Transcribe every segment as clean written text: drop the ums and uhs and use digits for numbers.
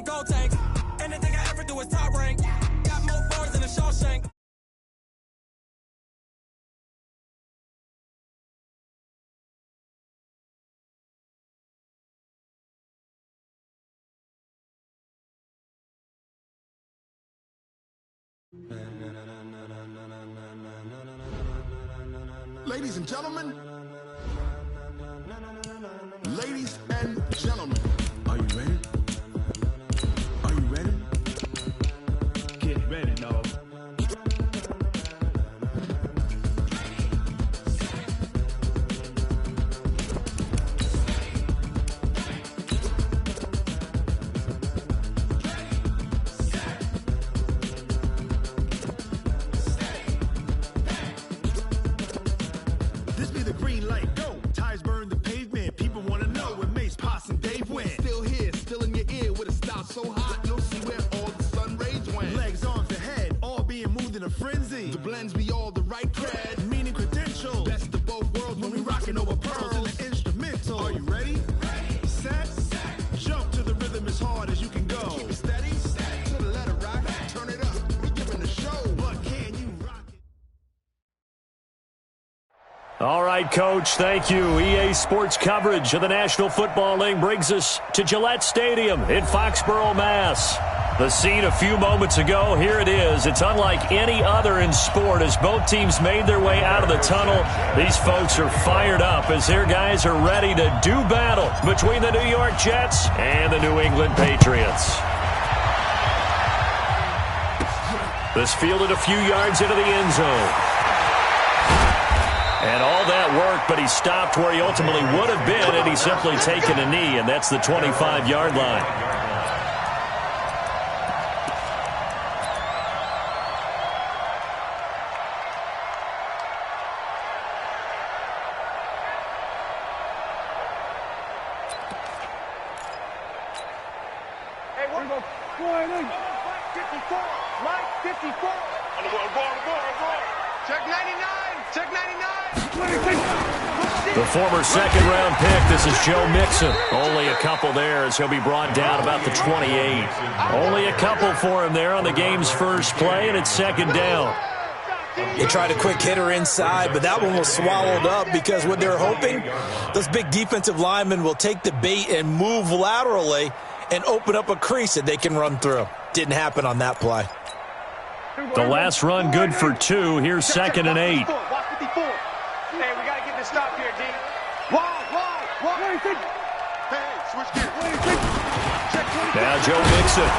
gold tank. Anything I ever do is top rank. Got more bars than a Shawshank. Ladies and gentlemen, ladies and gentlemen, are you ready? Are you ready? Get ready, dog. This be the green light, go. Tires burn the pavement. People want to know where Mace, Poss, and Dave went. Still here, still in your ear with a style so hot, you'll see where all the sun rays went. Legs, arms, and head, all being moved in a frenzy. The blends be all the right cred, meaning credentials. Best of both worlds when we rockin' over pearls in the instrumental. Are you ready? Ready. Set. Jump to the rhythm as hard as you can go. Keep it steady. To the letter rock. Turn it up. We giving the show. But can you rock it? All right, Coach, thank you. EA Sports coverage of the National Football League brings us to Gillette Stadium in Foxborough, Mass. The scene a few moments ago, here it is. It's unlike any other in sport as both teams made their way out of the tunnel. These folks are fired up as their guys are ready to do battle between the New York Jets and the New England Patriots. This fielded a few yards into the end zone. And all that worked, but he stopped where he ultimately would have been had he simply taken a knee, and that's the 25-yard line. Hey, we're going to 54. Mike, 54. On the board. Check 99. Check 99. The former second-round pick, this is Joe Mixon. Only a couple there as he'll be brought down about the 28. Only a couple for him there on the game's first play, and it's second down. They tried a quick hitter inside, but that one was swallowed up because what they're hoping, those big defensive linemen will take the bait and move laterally and open up a crease that they can run through. Didn't happen on that play. The last run good for 2. Here's second and 8. Hey, we got to get this stop here, D. Wide. Hey, switch gears. Now Joe Mixon.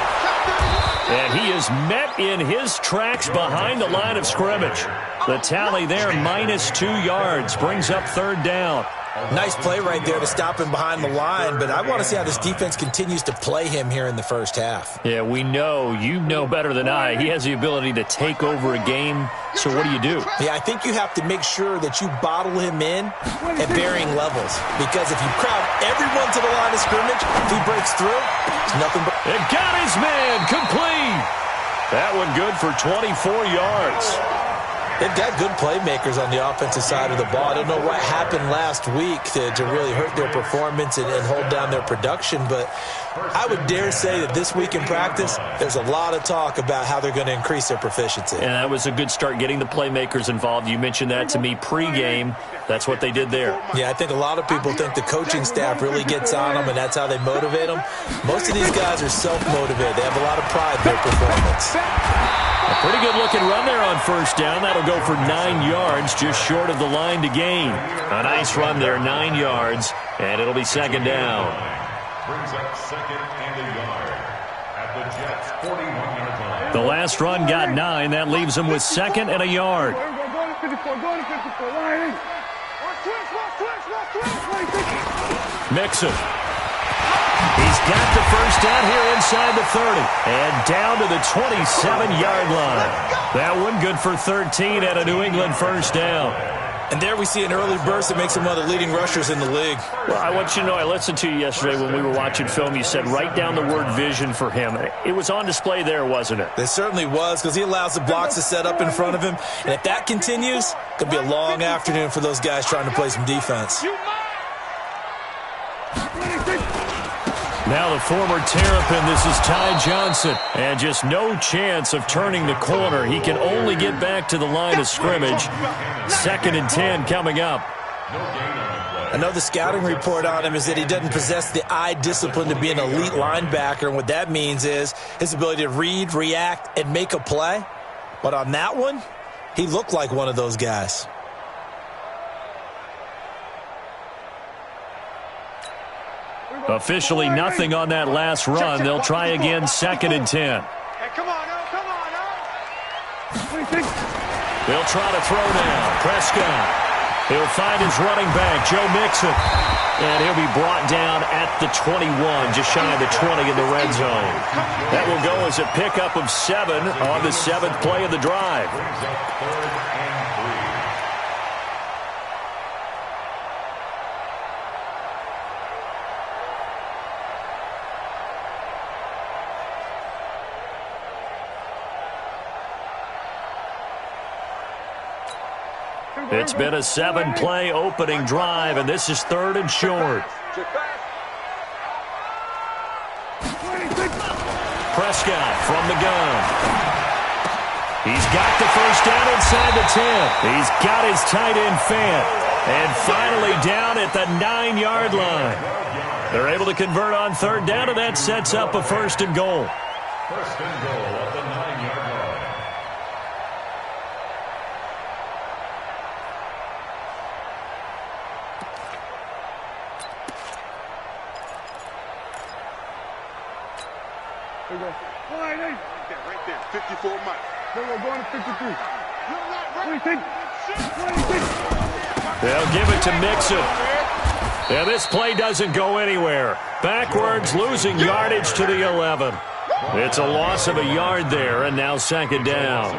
And he is met in his tracks behind the line of scrimmage. The tally there, -2 yards, brings up third down. Nice play right there to stop him behind the line, but I want to see how this defense continues to play him here in the first half. Yeah, we know. You know better than I. He has the ability to take over a game, so what do? Yeah, I think you have to make sure that you bottle him in at varying levels, because if you crowd everyone to the line of scrimmage, if he breaks through, it's nothing but... It got his man complete. That one good for 24 yards. They've got good playmakers on the offensive side of the ball. I don't know what happened last week to really hurt their performance and hold down their production, but I would dare say that this week in practice, there's a lot of talk about how they're going to increase their proficiency. And that was a good start, getting the playmakers involved. You mentioned that to me pregame. That's what they did there. Yeah, I think a lot of people think the coaching staff really gets on them, and that's how they motivate them. Most of these guys are self-motivated. They have a lot of pride in their performance. A pretty good-looking run there on first down. That'll go for 9 yards, just short of the line to gain. A nice run there, 9 yards, and it'll be second down. Brings up second and a yard at the Jets' 41-yard line. The last run got 9. That leaves him with second and a yard. Mixon. He's got the first down here inside the 30 and down to the 27-yard line. That one good for 13 at a New England first down. And there we see an early burst that makes him one of the leading rushers in the league. Well, I want you to know, I listened to you yesterday when we were watching film. You said write down the word vision for him. It was on display there, wasn't it? It certainly was, because he allows the blocks to set up in front of him. And if that continues, it could be a long afternoon for those guys trying to play some defense. Now the former Terrapin, this is Ty Johnson. And just no chance of turning the corner. He can only get back to the line of scrimmage. 2nd and 10 coming up. I know the scouting report on him is that he doesn't possess the eye discipline to be an elite linebacker. And what that means is his ability to read, react, and make a play. But on that one, he looked like one of those guys. Officially nothing on that last run. They'll try again, 2nd and 10. Hey, come on, come on, They'll try to throw now. Prescott. He'll find his running back, Joe Mixon. And he'll be brought down at the 21, just shy of the 20 in the red zone. That will go as a pickup of 7 on the 7th play of the drive. It's been a 7-play opening drive, and this is 3rd and short. Prescott from the gun. He's got the first down inside the 10. He's got his tight end Fant. And finally down at the 9-yard line. They're able to convert on 3rd down, and that sets up a 1st and goal. 1st and goal at the 9-yard line. There you go. Right there, 54 miles. Then we're going to 53. They'll give it to Mixon. Yeah, this play doesn't go anywhere. Backwards, losing yardage to the 11. It's a loss of a yard there, and now 2nd down.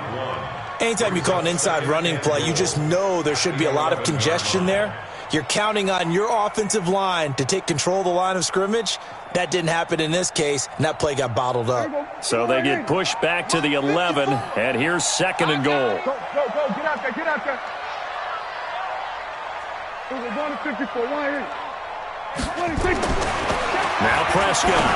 Anytime you call an inside running play, you just know there should be a lot of congestion there. You're counting on your offensive line to take control of the line of scrimmage. That didn't happen in this case, and that play got bottled up. So they get pushed back to the 11, and here's 2nd and goal. Go, get out there, get out there. We're going to 54, Now Prescott.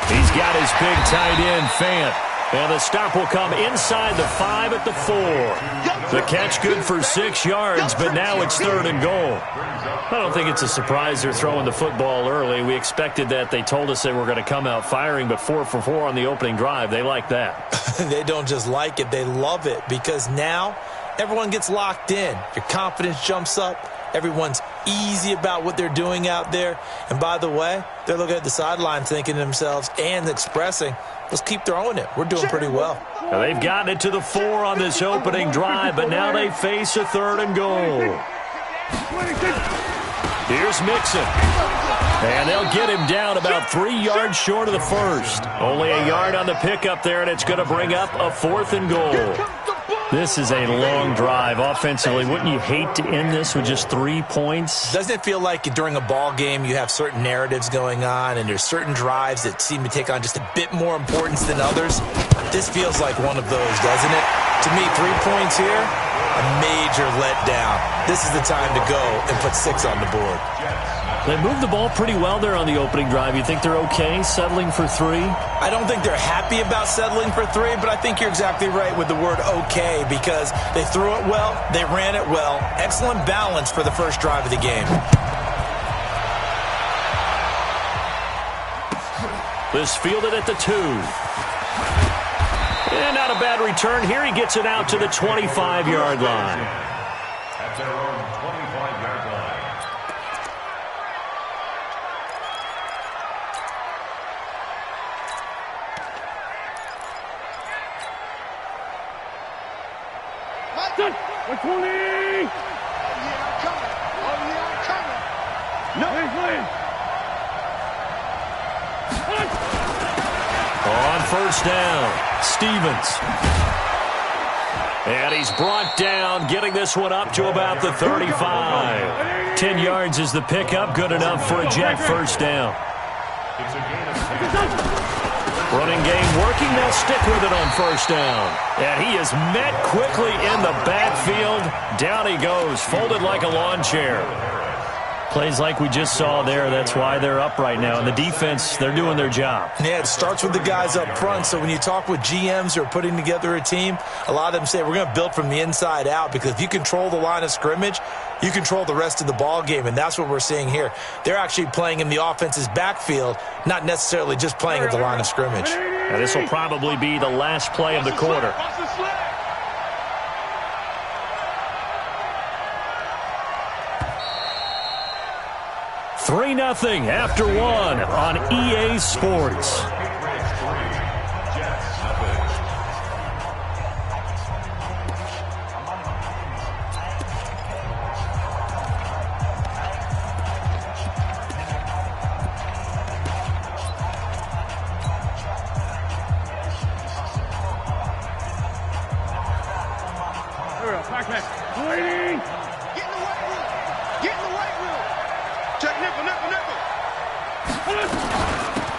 He's got his big tight end, Fant. And the stop will come inside the 5 at the 4. The catch good for 6 yards, but now it's 3rd and goal. I don't think it's a surprise they're throwing the football early. We expected that. They told us they were going to come out firing, but 4 for 4 on the opening drive. They like that. They don't just like it, they love it, because now everyone gets locked in. Your confidence jumps up. Everyone's easy about what they're doing out there. And by the way, they're looking at the sideline thinking to themselves and expressing, let's keep throwing it. We're doing pretty well. Now they've gotten it to the 4 on this opening drive, but now they face a 3rd and goal. Here's Mixon. And they'll get him down about 3 yards short of the 1st. Only a yard on the pickup there, and it's going to bring up a 4th and goal. This is a long drive offensively. Wouldn't you hate to end this with just 3 points? Doesn't it feel like during a ball game you have certain narratives going on and there's certain drives that seem to take on just a bit more importance than others? This feels like one of those, doesn't it? To me, 3 points here, a major letdown. This is the time to go and put 6 on the board. They moved the ball pretty well there on the opening drive. You think they're okay settling for 3? I don't think they're happy about settling for 3, but I think you're exactly right with the word okay, because they threw it well, they ran it well. Excellent balance for the first drive of the game. This fielded at the 2. And not a bad return. Here he gets it out to the 25-yard line. At their own 25-yard line. We're 20! Oh, yeah, I'm coming. Oh, yeah, I'm coming. No. On 1st down, Stevens. And he's brought down, getting this one up to about the 35. 10 yards is the pickup, good enough for a Jet 1st down. It's a gain of 6. Running game working, they'll stick with it on 1st down. And he is met quickly in the backfield. Down he goes, folded like a lawn chair. Plays like we just saw there, that's why they're up right now. And the defense, they're doing their job. Yeah, it starts with the guys up front. So when you talk with GMs who are putting together a team, a lot of them say we're going to build from the inside out, because if you control the line of scrimmage, you control the rest of the ball game, and that's what we're seeing here. They're actually playing in the offense's backfield, not necessarily just playing at the line of scrimmage. And this will probably be the last play of the quarter. 3-0 after 1 on EA Sports.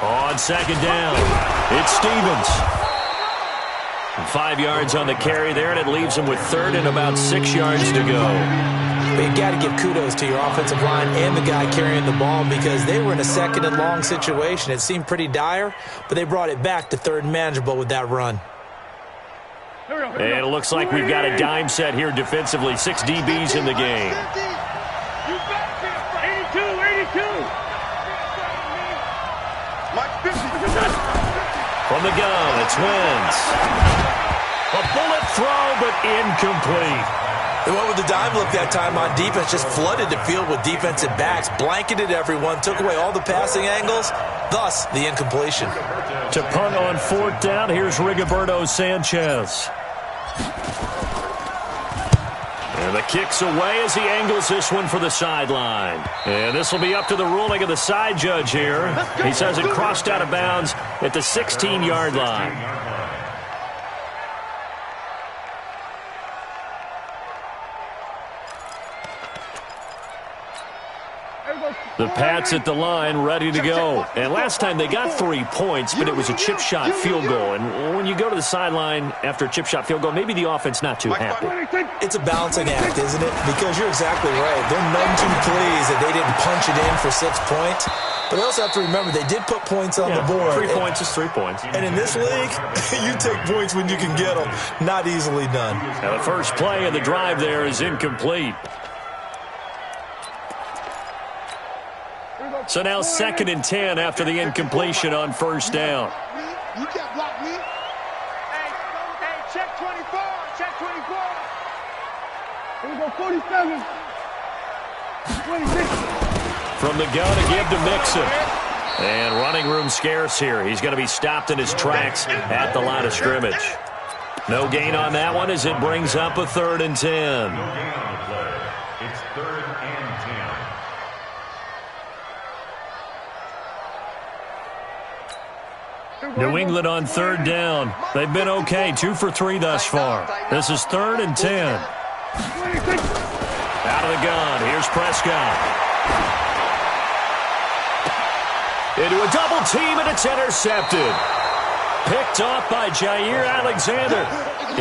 On second down, it's Stevens. 5 yards on the carry there, and it leaves him with third and about 6 yards to go. But you got to give kudos to your offensive line and the guy carrying the ball, because they were in a second and long situation. It seemed pretty dire, but they brought it back to third and manageable with that run. And it looks like we've got a dime set here defensively. 6 DBs in the game. 82. From the gun, it's Wentz. A bullet throw, but incomplete. They went with the dime look that time on defense, just flooded the field with defensive backs, blanketed everyone, took away all the passing angles, thus the incompletion. To punt on 4th down, here's Rigoberto Sanchez. And the kick's away as he angles this one for the sideline. And this will be up to the ruling of the side judge here. He says it crossed out of bounds at the 16-yard line. The Pats at the line, ready to go. And last time they got 3 points, but it was a chip shot field goal. And when you go to the sideline after a chip shot field goal, maybe the offense not too happy. It's a balancing act, isn't it? Because you're exactly right. They're none too pleased that they didn't punch it in for 6 points. But they also have to remember they did put points on the board. 3 points is 3 points. And in this league, you take points when you can get them. Not easily done. Now the first play of the drive there is incomplete. So now 2nd and 10 after the incompletion on 1st down. You can't block me. Hey, check 24. Check 24. Here we go, 47. 26. From the gun to give to Mixon. And running room scarce here. He's going to be stopped in his tracks at the line of scrimmage. No gain on that one as it brings up a 3rd and 10. No gain on the play. It's 3rd and 10. New England on 3rd down. They've been okay, 2 for 3 thus far. This is 3rd and 10. Out of the gun, here's Prescott. Into a double team, and it's intercepted. Picked off by Jair Alexander.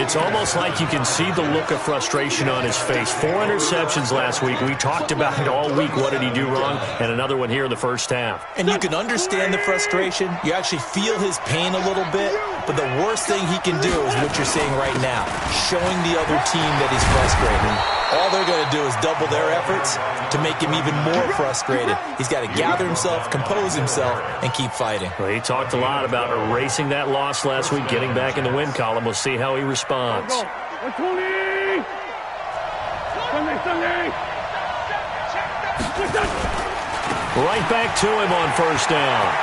It's almost like you can see the look of frustration on his face. 4 interceptions last week. We talked about it all week. What did he do wrong? And another one here in the first half. And you can understand the frustration. You actually feel his pain a little bit. But the worst thing he can do is what you're seeing right now, showing the other team that he's frustrated. All they're going to do is double their efforts to make him even more frustrated. He's got to gather himself, compose himself, and keep fighting. Well, he talked a lot about erasing that loss last week, getting back in the win column. We'll see how he responds. Right back to him on 1st down.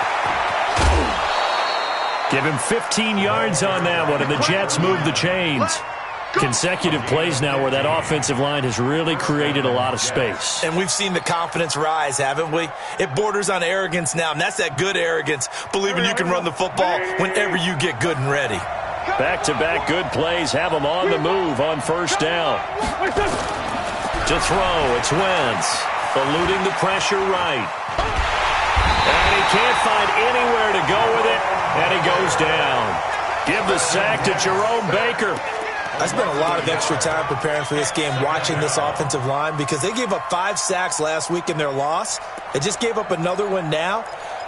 Give him 15 yards on that one, and the Jets move the chains. Consecutive plays now where that offensive line has really created a lot of space. And we've seen the confidence rise, haven't we? It borders on arrogance now, and that's that good arrogance, believing you can run the football whenever you get good and ready. Back-to-back good plays have him on the move on 1st down. To throw, it's Wentz, eluding the pressure right. And he can't find anywhere to go with it, and he goes down. Give the sack to Jerome Baker. I spent a lot of extra time preparing for this game watching this offensive line because they gave up 5 sacks last week in their loss. They just gave up another one now.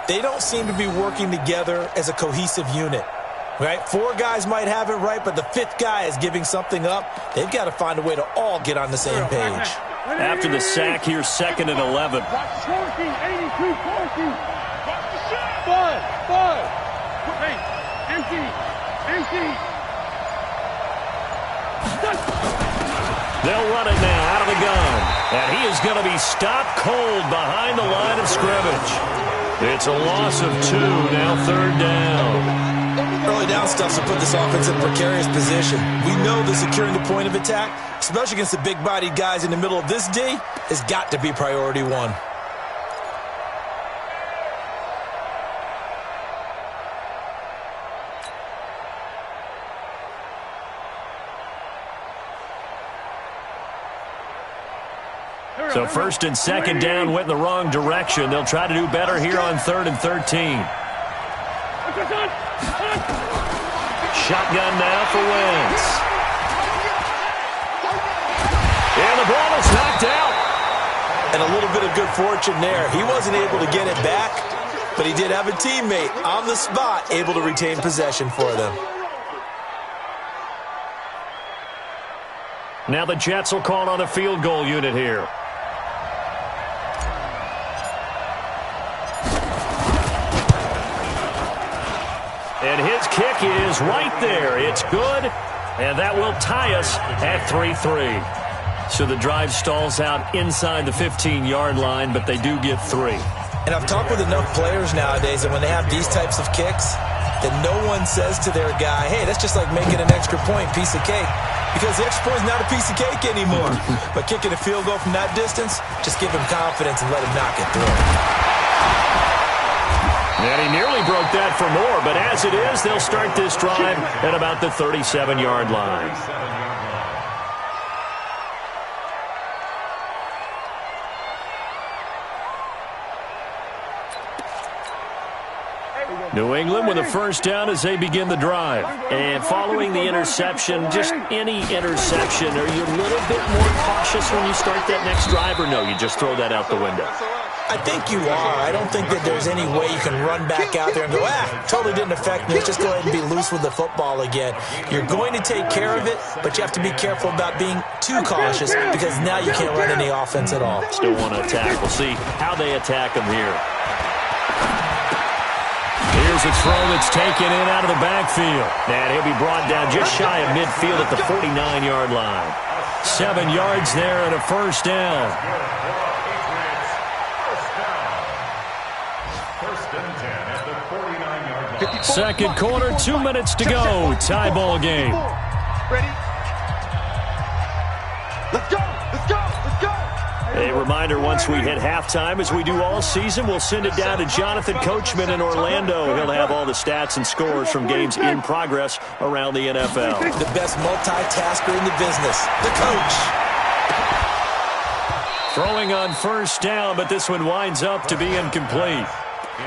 They don't seem to be working together as a cohesive unit. Right? 4 guys might have it right, but the 5th guy is giving something up. They've got to find a way to all get on the same page. After the sack, here's 2nd and 11. They'll run it now out of the gun. And he is going to be stopped cold behind the line of scrimmage. It's a loss of 2, now 3rd down. Early down stuffs will put this offense in a precarious position. We know that securing the point of attack, especially against the big-bodied guys in the middle of this D, has got to be priority 1. So 1st and 2nd down went in the wrong direction. They'll try to do better here on 3rd and 13. Shotgun now for Wentz. And the ball is knocked out. And a little bit of good fortune there. He wasn't able to get it back, but he did have a teammate on the spot able to retain possession for them. Now the Jets will call on a field goal unit here. And his kick is right there. It's good, and that will tie us at 3-3. So the drive stalls out inside the 15-yard line, but they do get 3. And I've talked with enough players nowadays that when they have these types of kicks, that no one says to their guy, hey, that's just like making an extra point, piece of cake. Because the extra point is not a piece of cake anymore. But kicking a field goal from that distance, just give him confidence and let him knock it through. And he nearly broke that for more, but as it is, they'll start this drive at about the 37-yard line. New England with a 1st down as they begin the drive. And following the interception, just any interception, are you a little bit more cautious when you start that next drive, or no, you just throw that out the window? I think you are. I don't think that there's any way you can run back out there and go, totally didn't affect me. Let's just go ahead and be loose with the football again. You're going to take care of it, but you have to be careful about being too cautious because now you can't run any offense at all. Still want to attack. We'll see how they attack them here. Here's a throw that's taken in out of the backfield. And he'll be brought down just shy of midfield at the 49-yard line. 7 yards there and a 1st down. Second quarter, 2 minutes to go. Tie ball game. Ready? Let's go! Let's go! Let's go! A reminder, once we hit halftime, as we do all season, we'll send it down to Jonathan Coachman in Orlando. He'll have all the stats and scores from games in progress around the NFL. The best multitasker in the business, the coach. Throwing on 1st down, but this one winds up to be incomplete.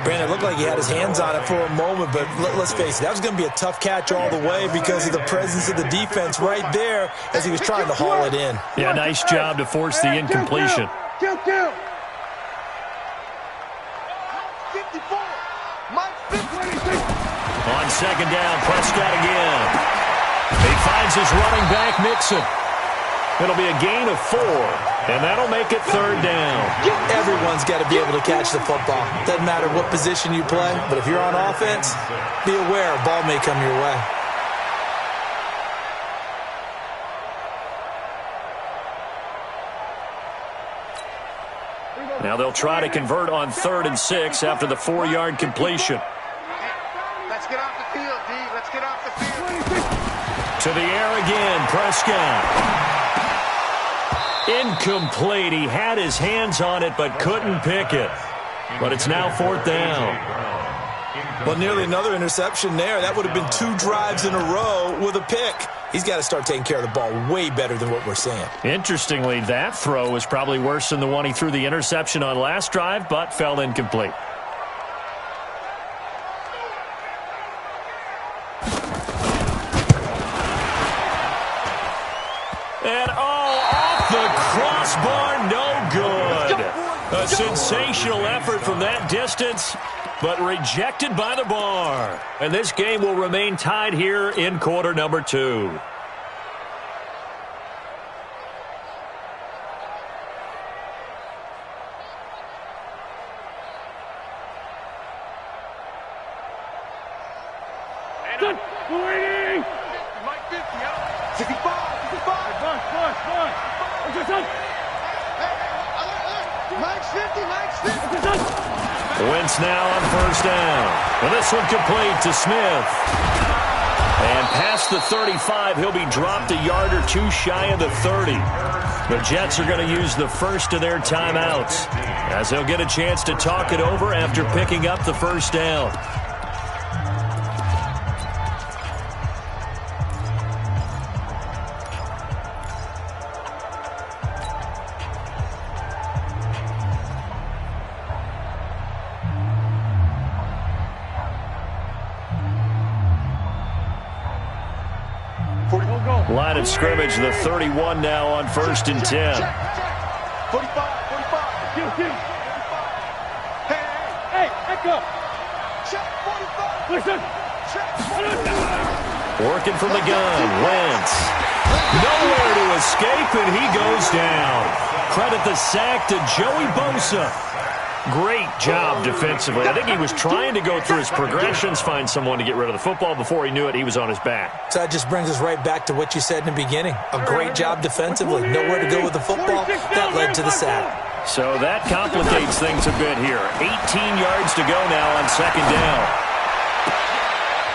Brandon, it looked like he had his hands on it for a moment, but let's face it, that was going to be a tough catch all the way because of the presence of the defense right there as he was trying to haul it in. Yeah, nice job to force the incompletion. Kill. 54. Mike 56. On 2nd down, Prescott again. He finds his running back, Mixon. It'll be a gain of 4, and that'll make it 3rd down. Everyone's got to be able to catch the football. Doesn't matter what position you play, but if you're on offense, be aware a ball may come your way. Now they'll try to convert on 3rd and 6 after the 4-yard completion. Let's get off the field, D. Let's get off the field. To the air again, Prescott. Incomplete. He had his hands on it but couldn't pick it. But it's now 4th down. Well, nearly another interception there. That would have been 2 drives in a row with a pick. He's got to start taking care of the ball way better than what we're seeing. Interestingly, that throw was probably worse than the one he threw the interception on last drive, but fell incomplete. And, off the crossbar, no good. A sensational effort from that distance, but rejected by the bar. And this game will remain tied here in quarter number 2. Wentz now on first down. And this one complete to Smith. And past the 35, he'll be dropped a yard or two shy of the 30. The Jets are going to use the first of their timeouts, as they'll get a chance to talk it over after picking up the first down. Line of scrimmage, the 31 now on first and 10. 45, 45. Hey, echo. Check 45. Listen. Working from the gun, Wentz. Nowhere to escape, and he goes down. Credit the sack to Joey Bosa. Great job defensively. I think he was trying to go through his progressions, find someone to get rid of the football. Before he knew it, he was on his back. So that just brings us right back to what you said in the beginning. A great job defensively. Nowhere to go with the football. That led to the sack. So that complicates things a bit here. 18 yards to go now on second down.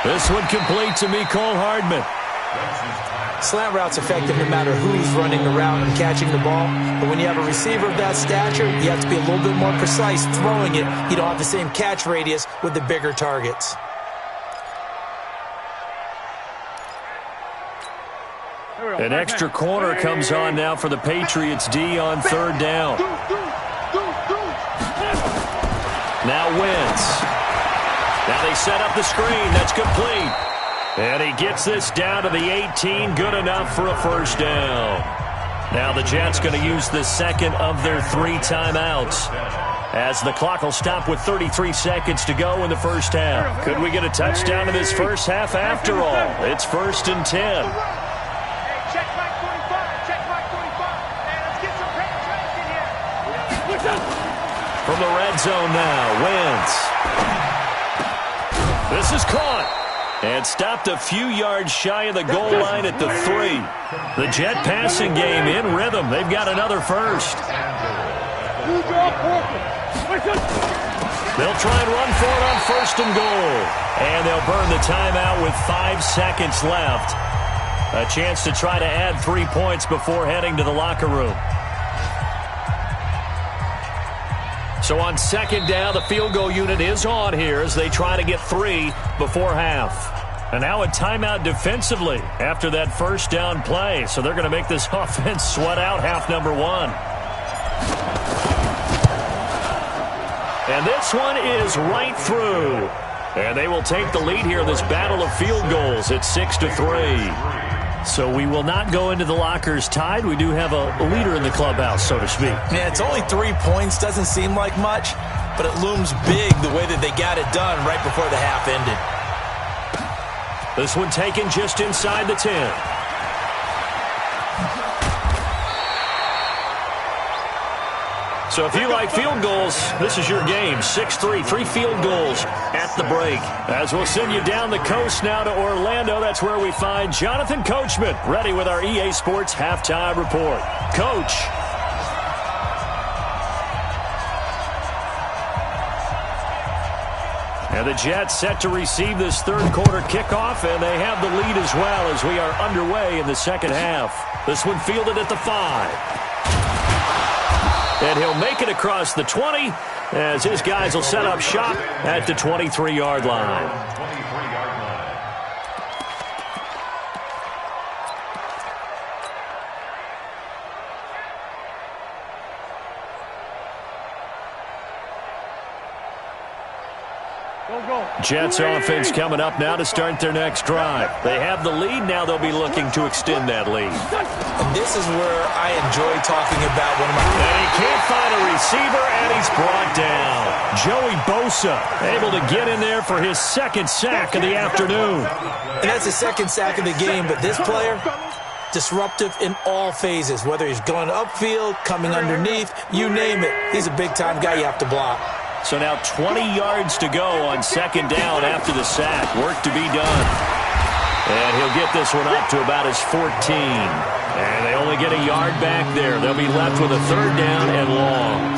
This one complete to Mecole Hardman. Slant route's effective no matter who's running the route and catching the ball. But when you have a receiver of that stature, you have to be a little bit more precise throwing it. You don't have the same catch radius with the bigger targets. An extra corner comes on now for the Patriots D on third down. Now Wentz. Now they set up the screen. That's complete. And he gets this down to the 18. Good enough for a first down. Now the Jets going to use the second of their 3 timeouts, as the clock will stop with 33 seconds to go in the first half. Could we get a touchdown in this first half after all? It's first and 10. Check Mike 45. Check Mike 45. And let's get some penetration here. From the red zone now, Wentz. This is caught. And stopped a few yards shy of the goal line at the 3. The Jet passing game in rhythm. They've got another first. They'll try and run for it on first and goal. And they'll burn the timeout with 5 seconds left. A chance to try to add 3 points before heading to the locker room. So on second down, the field goal unit is on here as they try to get 3 before half. And now a timeout defensively after that first down play. So they're going to make this offense sweat out half number 1. And this one is right through. And they will take the lead here in this battle of field goals at 6-3. So we will not go into the lockers tied. We do have a leader in the clubhouse, so to speak. Yeah, it's only 3 points. Doesn't seem like much, but it looms big the way that they got it done right before the half ended. This one taken just inside the 10. So if you like field goals, this is your game. 6-3, 3 field goals at the break. As we'll send you down the coast now to Orlando, that's where we find Jonathan Coachman, ready with our EA Sports Halftime Report. Coach. And the Jets set to receive this third quarter kickoff, and they have the lead as well as we are underway in the second half. This one fielded at the 5. And he'll make it across the 20 as his guys will set up shop at the 23-yard line. Jets offense coming up now to start their next drive. They have the lead. Now they'll be looking to extend that lead. And this is where I enjoy talking about one of my... And he can't find a receiver, and he's brought down. Joey Bosa able to get in there for his second sack of the afternoon. And that's his second sack of the game, but this player, disruptive in all phases, whether he's going upfield, coming underneath, you name it. He's a big-time guy you have to block. So now 20 yards to go on second down after the sack. Work to be done. And he'll get this one up to about his 14. And they only get a yard back there. They'll be left with a third down and long.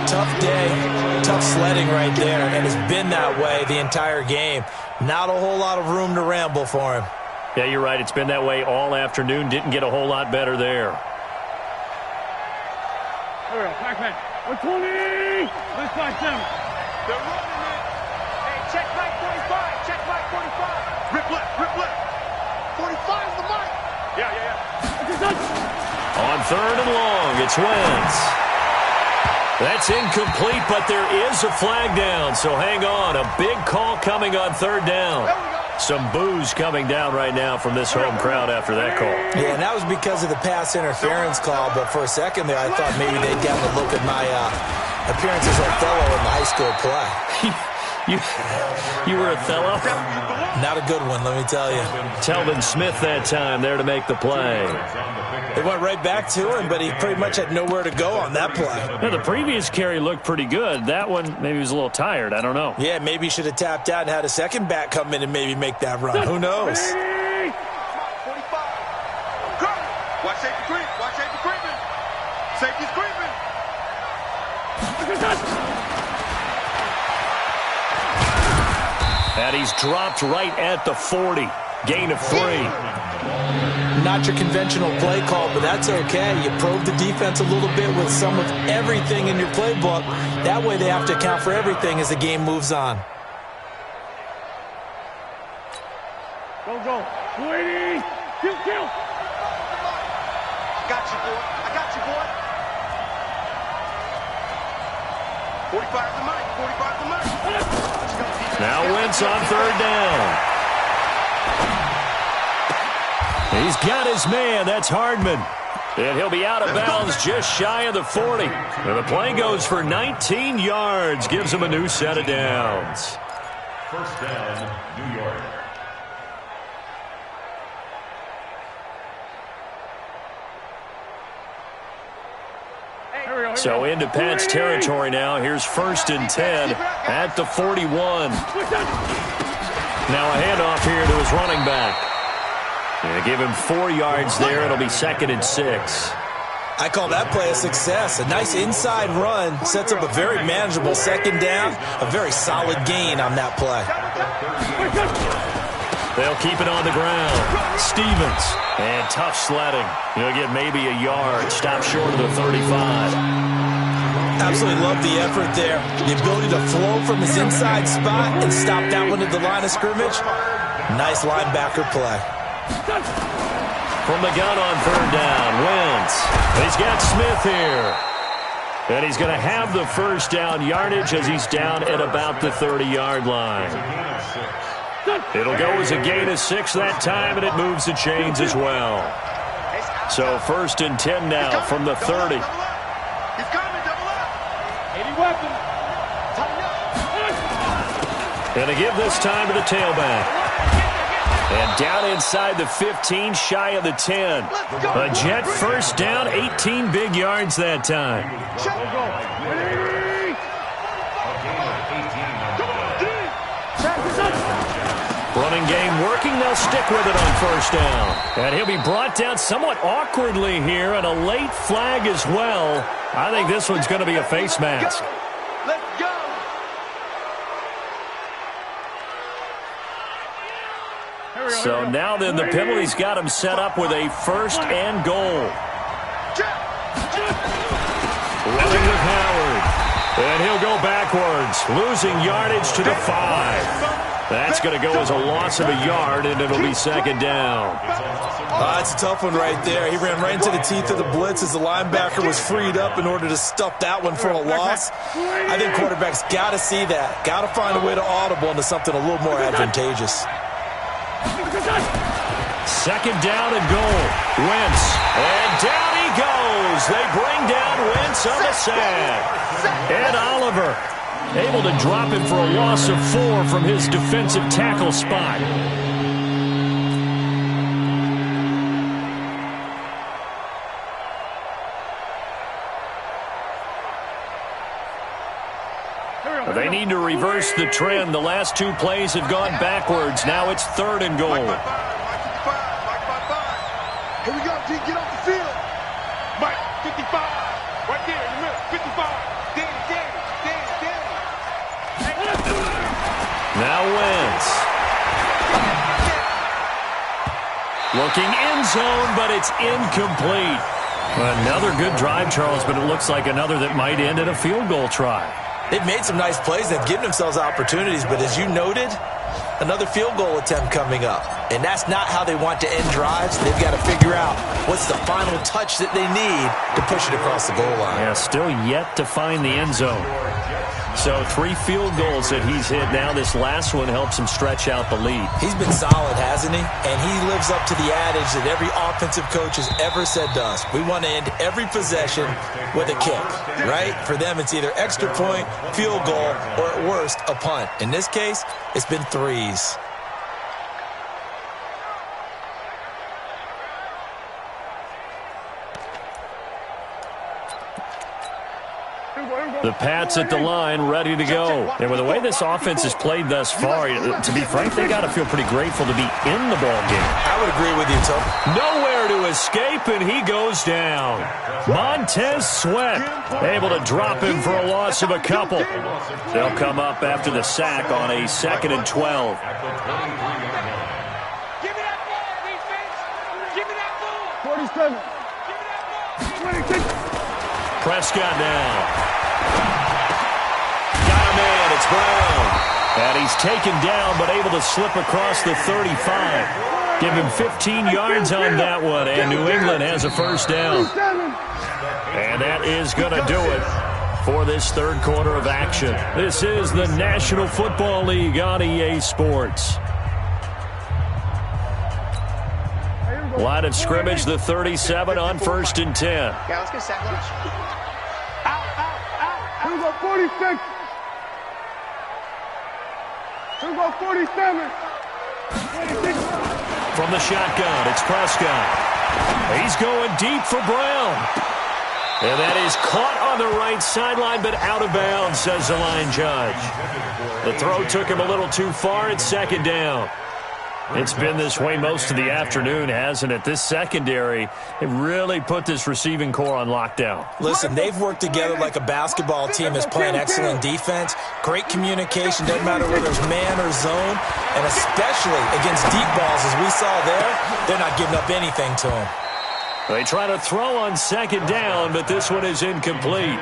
Tough day, tough sledding right there, and it's been that way the entire game. Not a whole lot of room to ramble for him. Yeah, you're right. It's been that way all afternoon. Didn't get a whole lot better there. Here we go, Pac-Man. 120! Let's fight them. They're running it. Hey, check Mike 45. Check Mike 45. Rip left, rip left. 45 is the mic. Yeah. On third and long, it's Wentz. That's incomplete, but there is a flag down, so hang on. A big call coming on third down. Some boos coming down right now from this home crowd after that call. Yeah, and that was because of the pass interference call, but for a second there I thought maybe they'd gotten a look at my appearance as Othello in the high school play. You were Othello? Not a good one, let me tell you. Telvin Smith that time there to make the play. It went right back to him, but he pretty much had nowhere to go on that play. Yeah, the previous carry looked pretty good. That one, maybe he was a little tired. I don't know. Yeah, maybe he should have tapped out and had a second back come in and maybe make that run. Who knows? 45. Watch safety creep. Watch safety creeping. Safety's creeping. And he's dropped right at the 40. Gain of 3. Not your conventional play call, but that's okay. You probe the defense a little bit with some of everything in your playbook. That way they have to account for everything as the game moves on. Go. 280! Kill! Got you, boy. I got you, boy. 45 the mic. 45 the mic. Now Wentz on third down. He's got his man. That's Hardman. And he'll be out of bounds just shy of the 40. And the play goes for 19 yards. Gives him a new set of downs. First down, New York. So into Pat's territory now. Here's first and 10 at the 41. Now a handoff here to his running back. And give him 4 yards there. It'll be second and 6. I call that play a success. A nice inside run sets up a very manageable second down. A very solid gain on that play. They'll keep it on the ground. Stevens. And tough sledding. He'll get maybe a yard. Stop short of the 35. Absolutely love the effort there. The ability to flow from his inside spot and stop that one at the line of scrimmage. Nice linebacker play. From the gun on third down, Wentz. He's got Smith here. And he's going to have the first down yardage as he's down at about the 30-yard line. It'll go as a gain of 6 that time, and it moves the chains as well. So first and 10 now from the 30. He's coming, double up. 80 weapon. And to give this time to the tailback. And down inside the 15, shy of the 10. A Jet first down, 18 big yards that time. Running game working, they'll stick with it on first down. And he'll be brought down somewhat awkwardly here, and a late flag as well. I think this one's going to be a face mask. Let's go. So now then the penalty's got him set up with a first and goal. Running with Howard. And he'll go backwards, losing yardage to the 5. That's going to go as a loss of a yard, and it'll be second down. It's a tough one right there. He ran right into the teeth of the blitz as the linebacker was freed up in order to stuff that one for a loss. I think quarterbacks got to see that. Got to find a way to audible into something a little more advantageous. Second down and goal. Wentz. And down he goes. They bring down Wentz on the sack. Ed Oliver able to drop him for a loss of 4 from his defensive tackle spot. They need to reverse the trend. The last 2 plays have gone backwards. Now it's 3rd and goal. Here we go, G. Get off the field. Mike, 55. Right there in the middle. 55. Danny. Now Wentz. Looking end zone, but it's incomplete. Another good drive, Charles, but it looks like another that might end in a field goal try. They've made some nice plays. They've given themselves opportunities, but as you noted, another field goal attempt coming up. And that's not how they want to end drives. They've got to figure out what's the final touch that they need to push it across the goal line. Yeah, still yet to find the end zone. So 3 field goals that he's hit now. This last one helps him stretch out the lead. He's been solid, hasn't he? And he lives up to the adage that every offensive coach has ever said to us. We want to end every possession with a kick, right? For them, it's either extra point, field goal, or at worst, a punt. In this case, it's been 3s. The Pats at the line, ready to go. And with the way this offense has played thus far, to be frank, they got to feel pretty grateful to be in the ball game. I would agree with you, Tom. Nowhere to escape, and he goes down. Montez Sweat able to drop him for a loss of a couple. They'll come up after the sack on a 2nd and 12. Give me that ball, defense. Give me that ball. 47. Give me that ball. Prescott now. Got him in. It's Brown. And he's taken down, but able to slip across the 35. Give him 15 yards on that one, and New England has a first down. And that is going to do it for this 3rd quarter of action. This is the National Football League on EA Sports. Line of scrimmage, the 37 on 1st and 10. Yeah, let's get sack lunch. Here we go, 46. Here we go, 47. 26. From the shotgun, it's Prescott. He's going deep for Brown. And that is caught on the right sideline, but out of bounds, says the line judge. The throw took him a little too far. It's 2nd down. It's been this way most of the afternoon, hasn't it? This secondary, it really put this receiving core on lockdown. Listen, they've worked together like a basketball team that's playing excellent defense. Great communication, doesn't matter whether it's man or zone. And especially against deep balls, as we saw there, they're not giving up anything to them. They try to throw on 2nd down, but this one is incomplete.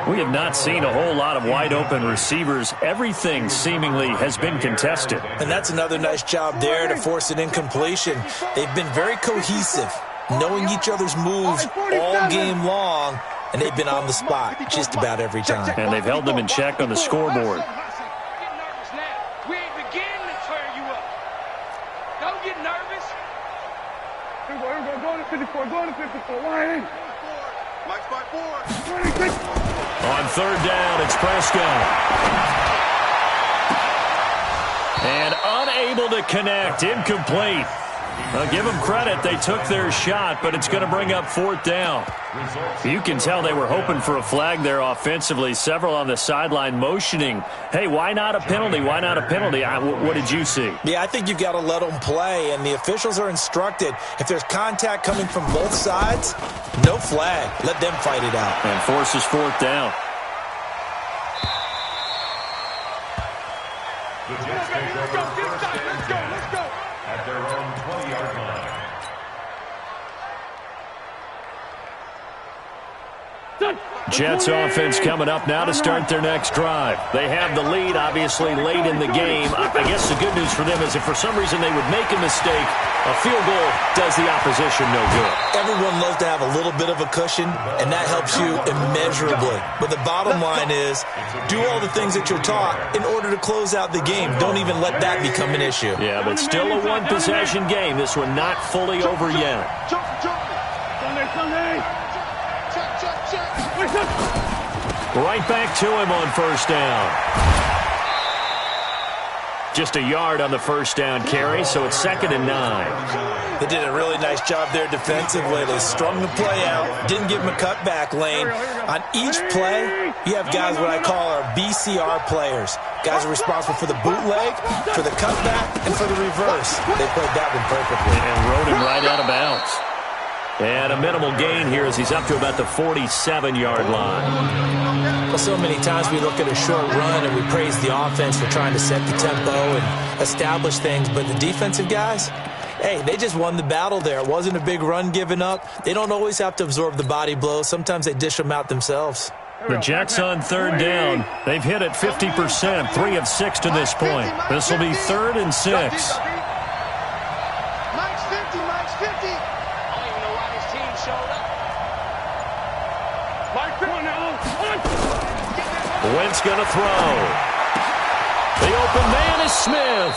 We have not seen a whole lot of wide-open receivers. Everything seemingly has been contested. And that's another nice job there to force an incompletion. They've been very cohesive, knowing each other's moves all game long, and they've been on the spot just about every time. And they've held them in check on the scoreboard. We ain't beginning to turn you up. Don't get nervous. Here we go, go to 54, go to 54. Line in. Mike's by 4. 26. On 3rd down, it's Prescott. And unable to connect, incomplete. I'll give them credit. They took their shot, but it's going to bring up 4th down. You can tell they were hoping for a flag there offensively. Several on the sideline motioning, hey, why not a penalty? Why not a penalty? What did you see? Yeah, I think you've got to let them play, and the officials are instructed, if there's contact coming from both sides, no flag. Let them fight it out. And forces 4th down. The Jets take over first and 10 at their own 20-yard line. Done. Jets offense coming up now to start their next drive. They have the lead, obviously, late in the game. I guess the good news for them is if for some reason they would make a mistake, a field goal does the opposition no good. Everyone loves to have a little bit of a cushion, and that helps you immeasurably. But the bottom line is do all the things that you're taught in order to close out the game. Don't even let that become an issue. Yeah, but still a one-possession game. This one not fully over yet. Sunday. Right back to him on first down. Just a yard on the first down carry, so it's 2nd and 9. They did a really nice job there defensively. They strung the play out, didn't give him a cutback lane. On each play, you have guys what I call our BCR players. Guys are responsible for the bootleg, for the cutback, and for the reverse. They played that one perfectly. And rode him right out of bounds. And a minimal gain here as he's up to about the 47-yard line. Well, so many times we look at a short run and we praise the offense for trying to set the tempo and establish things, but the defensive guys, hey, they just won the battle there. It wasn't a big run given up. They don't always have to absorb the body blows. Sometimes they dish them out themselves. The Jets on 3rd down. They've hit it 50%, 3 of 6 to this point. This will be 3rd and 6. Mike's 50, Mike's 50. I don't even know why his team showed up. Mike, come on now. Wentz going to throw. The open man is Smith.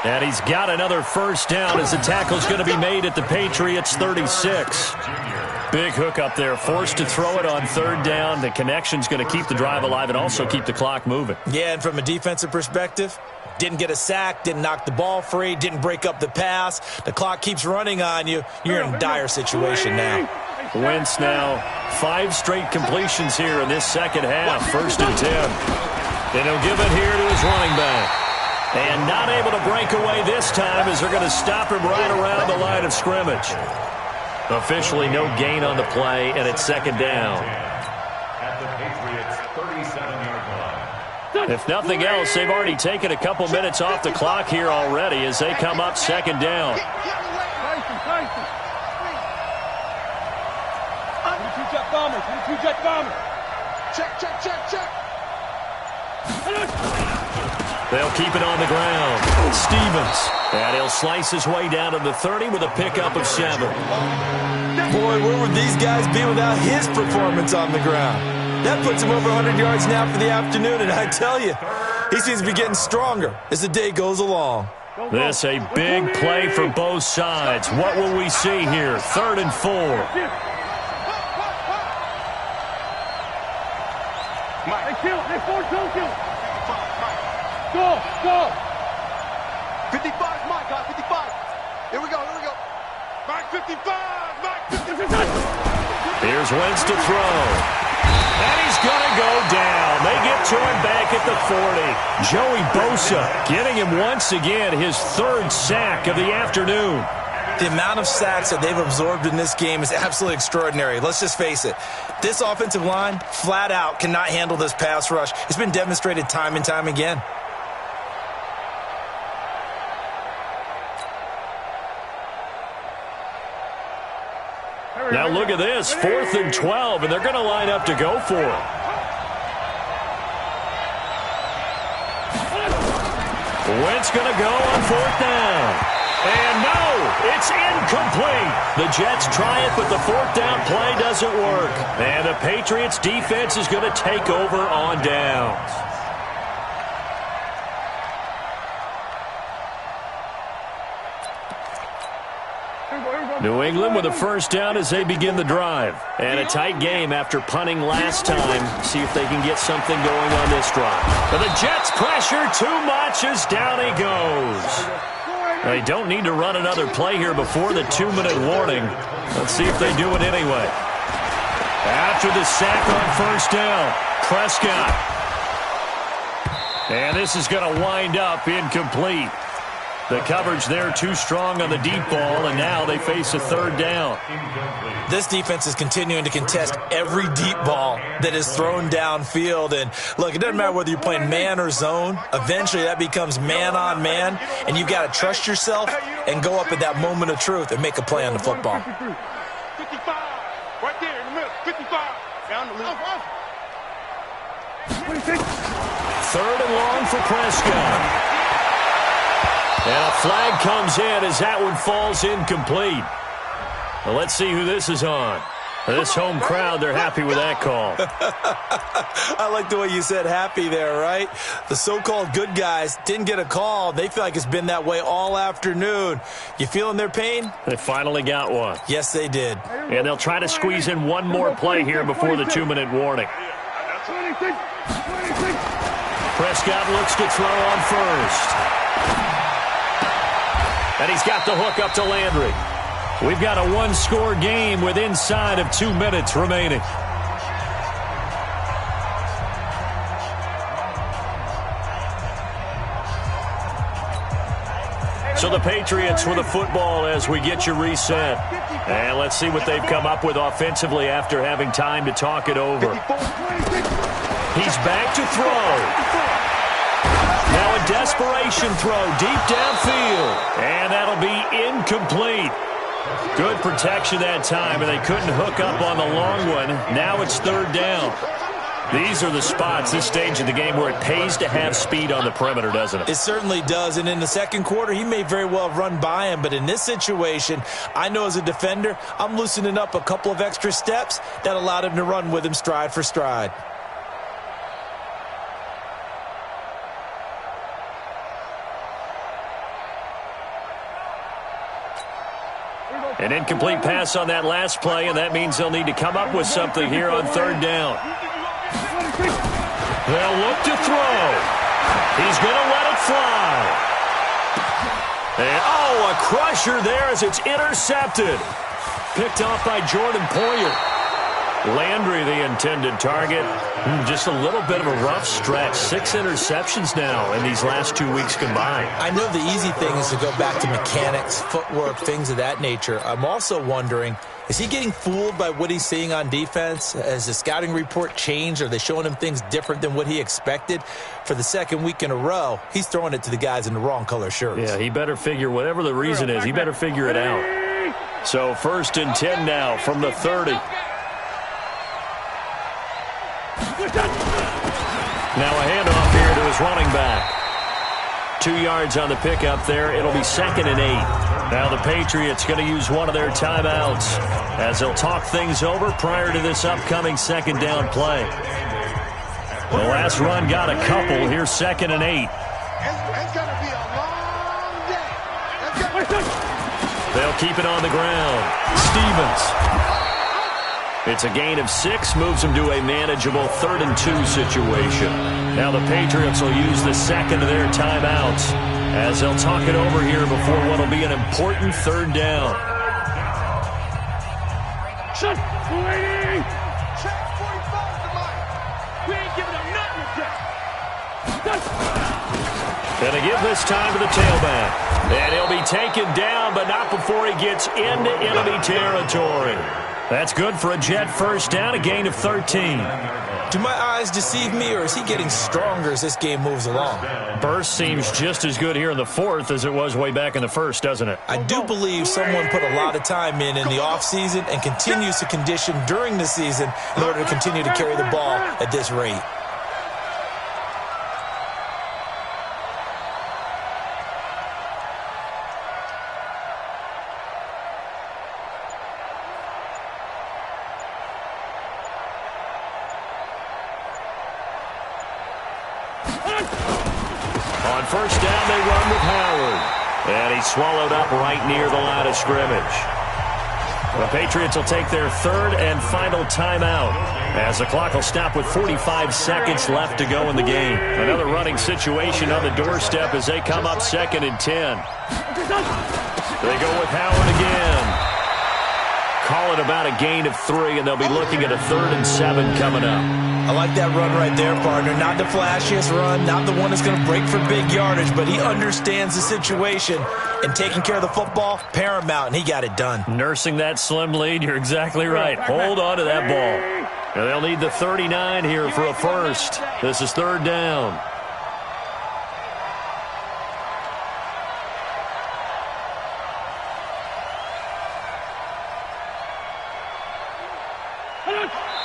And he's got another first down as the tackle's going to be made at the Patriots' 36. Big hook up there, forced to throw it on 3rd down. The connection's going to keep the drive alive and also keep the clock moving. Yeah, and from a defensive perspective, didn't get a sack, didn't knock the ball free, didn't break up the pass. The clock keeps running on you. You're in a dire situation now. Wentz now 5 straight completions here in this second half. 1st and 10. And he'll give it here to his running back. And not able to break away this time as they're going to stop him right around the line of scrimmage. Officially no gain on the play, and it's 2nd down. At the Patriots' 37-yard line. If nothing else, they've already taken a couple minutes off the clock here already as they come up 2nd down. Two-jet bomber. Check, check, check, check. They'll keep it on the ground. Stevens. And he'll slice his way down to the 30 with a pickup of 7. Boy, where would these guys be without his performance on the ground? That puts him over 100 yards now for the afternoon, and I tell you, he seems to be getting stronger as the day goes along. This a big play for both sides. What will we see here? 3rd and 4. Mike, kill. They force don't kill. Go, go. 55, Mike, 55. Here we go, here we go. Mike 55, Mike 55. Here's Wentz to throw. And he's going to go down. They get to him back at the 40. Joey Bosa getting him once again his 3rd sack of the afternoon. The amount of sacks that they've absorbed in this game is absolutely extraordinary. Let's just face it. This offensive line, flat out, cannot handle this pass rush. It's been demonstrated time and time again. Now look at this, 4th and 12, and they're going to line up to go for it. Wentz going to go on 4th down. And no, it's incomplete. The Jets try it, but the 4th down play doesn't work. And the Patriots defense is going to take over on downs. New England with a first down as they begin the drive. And a tight game after punting last time. See if they can get something going on this drive. But the Jets pressure too much as down he goes. They don't need to run another play here before the 2-minute warning. Let's see if they do it anyway. After the sack on first down, Prescott. And this is going to wind up incomplete. The coverage there too strong on the deep ball, and now they face a 3rd down. This defense is continuing to contest every deep ball that is thrown downfield. And look, it doesn't matter whether you're playing man or zone. Eventually that becomes man on man, and you've got to trust yourself and go up at that moment of truth and make a play on the football. 55, right there in the middle, 55. Third and long for Prescott. And a flag comes in as that one falls incomplete. Well, let's see who this is on. This home crowd, they're happy with that call. I like the way you said happy there, right? The so-called good guys didn't get a call. They feel like it's been that way all afternoon. You feeling their pain? They finally got one. Yes, they did. And they'll try to squeeze in one more play here before the 2-minute warning. Prescott looks to throw on first. And he's got the hook up to Landry. We've got a one-score game with inside of 2 minutes remaining. So the Patriots with the football as we get you reset. And let's see what they've come up with offensively after having time to talk it over. He's back to throw. Now a desperation throw deep downfield. And that'll be incomplete. Good protection that time, and they couldn't hook up on the long one. Now it's third down. These are the spots, this stage of the game, where it pays to have speed on the perimeter, doesn't it? It certainly does, and in the second quarter, he may very well run by him, but in this situation, I know as a defender, I'm loosening up a couple of extra steps that allowed him to run with him stride for stride. An incomplete pass on that last play, and that means they'll need to come up with something here on third down. They'll look to throw. He's going to let it fly. And, oh, a crusher there as it's intercepted. Picked off by Jordan Poyer. Landry, the intended target. Just a little bit of a rough stretch. 6 interceptions now in these last 2 weeks combined. I know the easy thing is to go back to mechanics, footwork, things of that nature. I'm also wondering, is he getting fooled by what he's seeing on defense? Has the scouting report changed? Are they showing him things different than what he expected? For the second week in a row, he's throwing it to the guys in the wrong color shirts. Yeah, he better figure, whatever the reason is, he better figure it out. So 1st and 10 now from the 30. Now a handoff here to his running back. 2 yards on the pickup there. It'll be 2nd and 8. Now the Patriots going to use one of their timeouts as they'll talk things over prior to this upcoming 2nd down play. The last run got a couple. Here's 2nd and 8. It's going to be a long day. They'll keep it on the ground. Stevens. It's a gain of 6, moves them to a manageable 3rd and 2 situation. Now the Patriots will use the 2nd of their timeouts as they'll talk it over here before what will be an important 3rd down. Shut! Waiting! Check 45 to Mike. We ain't giving him nothing to Going to give this time to the tailback. And he'll be taken down, but not before he gets into enemy territory. That's good for a Jet first down, a gain of 13. Do my eyes deceive me, or is he getting stronger as this game moves along? Burst seems just as good here in the 4th as it was way back in the 1st, doesn't it? I do believe someone put a lot of time in the offseason and continues to condition during the season in order to continue to carry the ball at this rate. On first down, they run with Howard. And he's swallowed up right near the line of scrimmage. The Patriots will take their 3rd and final timeout as the clock will stop with 45 seconds left to go in the game. Another running situation on the doorstep as they come up 2nd and 10. They go with Howard again. Call it about a gain of 3, and they'll be looking at a 3rd and 7 coming up. I like that run right there, partner. Not the flashiest run, not the one that's going to break for big yardage, but he understands the situation, and taking care of the football, paramount, and he got it done. Nursing that slim lead, you're exactly right. Hold on to that ball. And they'll need the 39 here for a first. This is 3rd down.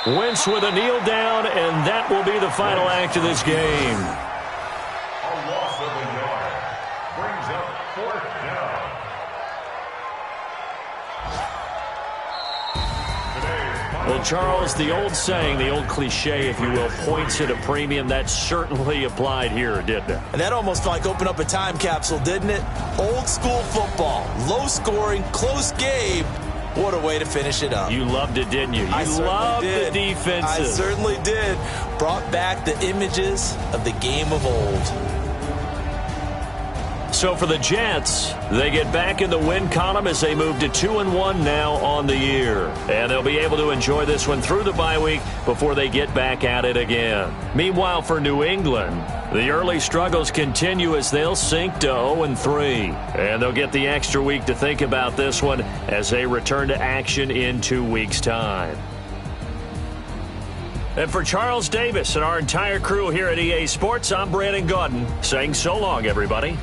Wentz with a kneel down, and that will be the final act of this game. A loss of a yard. Brings up 4th down. Well, Charles, the old saying, the old cliche, if you will, points at a premium. That certainly applied here, didn't it? And that almost like opened up a time capsule, didn't it? Old school football, low scoring, close game. What a way to finish it up. You loved it, didn't you? I loved did. the defenses. I certainly did. Brought back the images of the game of old. So for the Jets, they get back in the win column as they move to 2-1 now on the year. And they'll be able to enjoy this one through the bye week before they get back at it again. Meanwhile, for New England, the early struggles continue as they'll sink to 0-3. And they'll get the extra week to think about this one as they return to action in 2 weeks' time. And for Charles Davis and our entire crew here at EA Sports, I'm Brandon Gaudin saying so long, everybody.